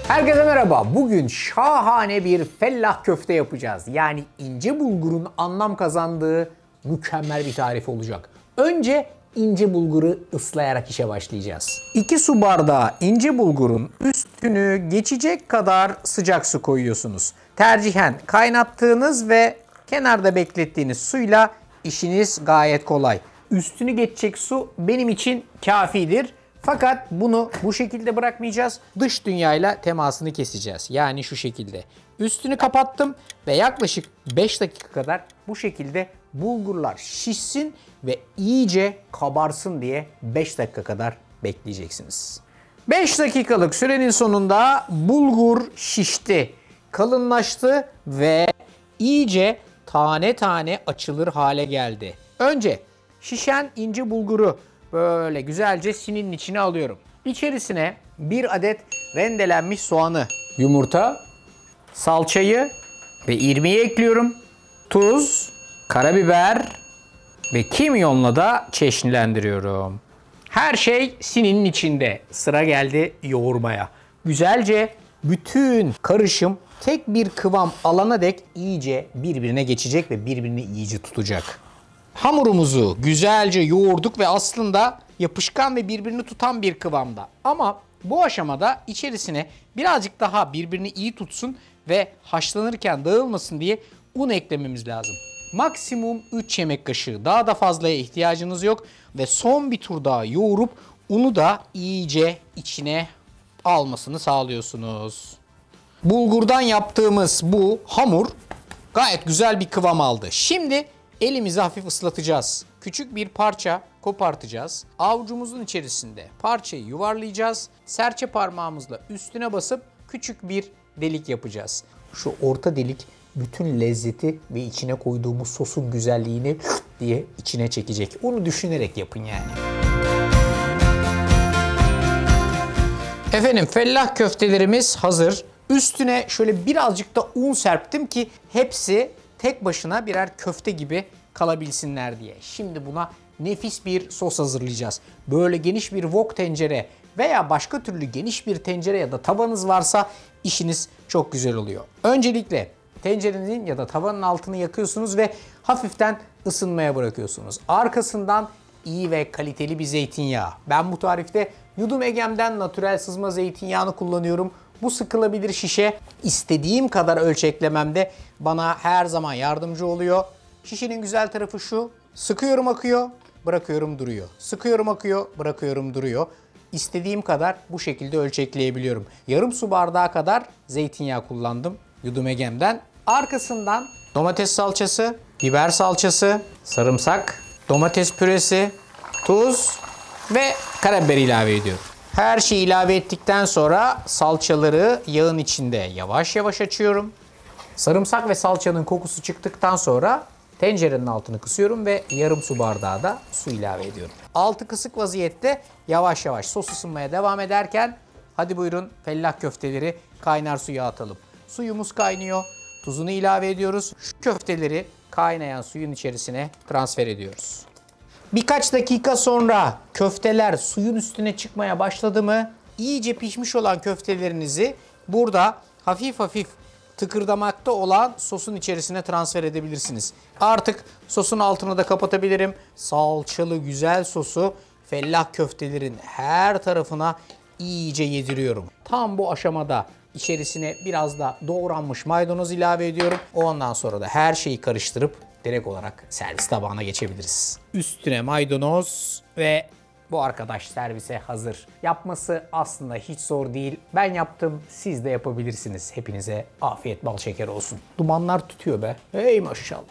Herkese merhaba. Bugün şahane bir fellah köfte yapacağız. Yani ince bulgurun anlam kazandığı mükemmel bir tarif olacak. Önce ince bulguru ıslayarak işe başlayacağız. 2 su bardağı ince bulgurun üstünü geçecek kadar sıcak su koyuyorsunuz. Tercihen kaynattığınız ve kenarda beklettiğiniz suyla işiniz gayet kolay. Üstünü geçecek su benim için kafidir. Fakat bunu bu şekilde bırakmayacağız. Dış dünyayla temasını keseceğiz. Yani şu şekilde. Üstünü kapattım ve yaklaşık 5 dakika kadar bu şekilde bulgurlar şişsin ve iyice kabarsın diye 5 dakika kadar bekleyeceksiniz. 5 dakikalık sürenin sonunda bulgur şişti, kalınlaştı ve iyice tane tane açılır hale geldi. Önce şişen ince bulguru böyle güzelce sininin içine alıyorum. İçerisine 1 adet rendelenmiş soğanı, yumurta, salçayı ve irmiği ekliyorum. Tuz, karabiber ve kimyonla da çeşnilendiriyorum. Her şey sininin içinde. Sıra geldi yoğurmaya. Güzelce bütün karışım tek bir kıvam alana dek iyice birbirine geçecek ve birbirini iyice tutacak. Hamurumuzu güzelce yoğurduk ve aslında yapışkan ve birbirini tutan bir kıvamda. Ama bu aşamada içerisine birazcık daha birbirini iyi tutsun ve haşlanırken dağılmasın diye un eklememiz lazım. Maksimum 3 yemek kaşığı, daha da fazlaya ihtiyacınız yok ve son bir tur daha yoğurup unu da iyice içine almasını sağlıyorsunuz. Bulgurdan yaptığımız bu hamur gayet güzel bir kıvam aldı. Şimdi elimizi hafif ıslatacağız. Küçük bir parça kopartacağız. Avucumuzun içerisinde parçayı yuvarlayacağız. Serçe parmağımızla üstüne basıp küçük bir delik yapacağız. Şu orta delik bütün lezzeti ve içine koyduğumuz sosun güzelliğini diye içine çekecek. Onu düşünerek yapın yani. Efendim fellah köftelerimiz hazır. Üstüne şöyle birazcık da un serptim ki hepsi tek başına birer köfte gibi kalabilsinler diye. Şimdi buna nefis bir sos hazırlayacağız. Böyle geniş bir wok tencere veya başka türlü geniş bir tencere ya da tavanız varsa işiniz çok güzel oluyor. Öncelikle tencerenin ya da tavanın altını yakıyorsunuz ve hafiften ısınmaya bırakıyorsunuz. Arkasından iyi ve kaliteli bir zeytinyağı. Ben bu tarifte Yudum Egem'den natürel sızma zeytinyağını kullanıyorum. Bu sıkılabilir şişe istediğim kadar ölçeklememde bana her zaman yardımcı oluyor. Şişenin güzel tarafı şu: sıkıyorum akıyor, bırakıyorum duruyor. Sıkıyorum akıyor, bırakıyorum duruyor. İstediğim kadar bu şekilde ölçekleyebiliyorum. Yarım su bardağı kadar zeytinyağı kullandım Yudum Egem'den. Arkasından domates salçası, biber salçası, sarımsak, domates püresi, tuz ve karabiber ilave ediyorum. Her şeyi ilave ettikten sonra salçaları yağın içinde yavaş yavaş açıyorum. Sarımsak ve salçanın kokusu çıktıktan sonra tencerenin altını kısıyorum ve yarım su bardağı da su ilave ediyorum. Altı kısık vaziyette yavaş yavaş sos ısınmaya devam ederken hadi buyurun fellah köfteleri kaynar suya atalım. Suyumuz kaynıyor. Tuzunu ilave ediyoruz. Şu köfteleri kaynayan suyun içerisine transfer ediyoruz. Birkaç dakika sonra köfteler suyun üstüne çıkmaya başladı mı iyice pişmiş olan köftelerinizi burada hafif hafif tıkırdamakta olan sosun içerisine transfer edebilirsiniz. Artık sosun altını da kapatabilirim. Salçalı güzel sosu fellah köftelerin her tarafına iyice yediriyorum. Tam bu aşamada içerisine biraz da doğranmış maydanoz ilave ediyorum. Ondan sonra da her şeyi karıştırıp direkt olarak servis tabağına geçebiliriz. Üstüne maydanoz ve bu arkadaş servise hazır. Yapması aslında hiç zor değil. Ben yaptım, siz de yapabilirsiniz. Hepinize afiyet bal şeker olsun. Dumanlar tütüyor be. Hey maşallah.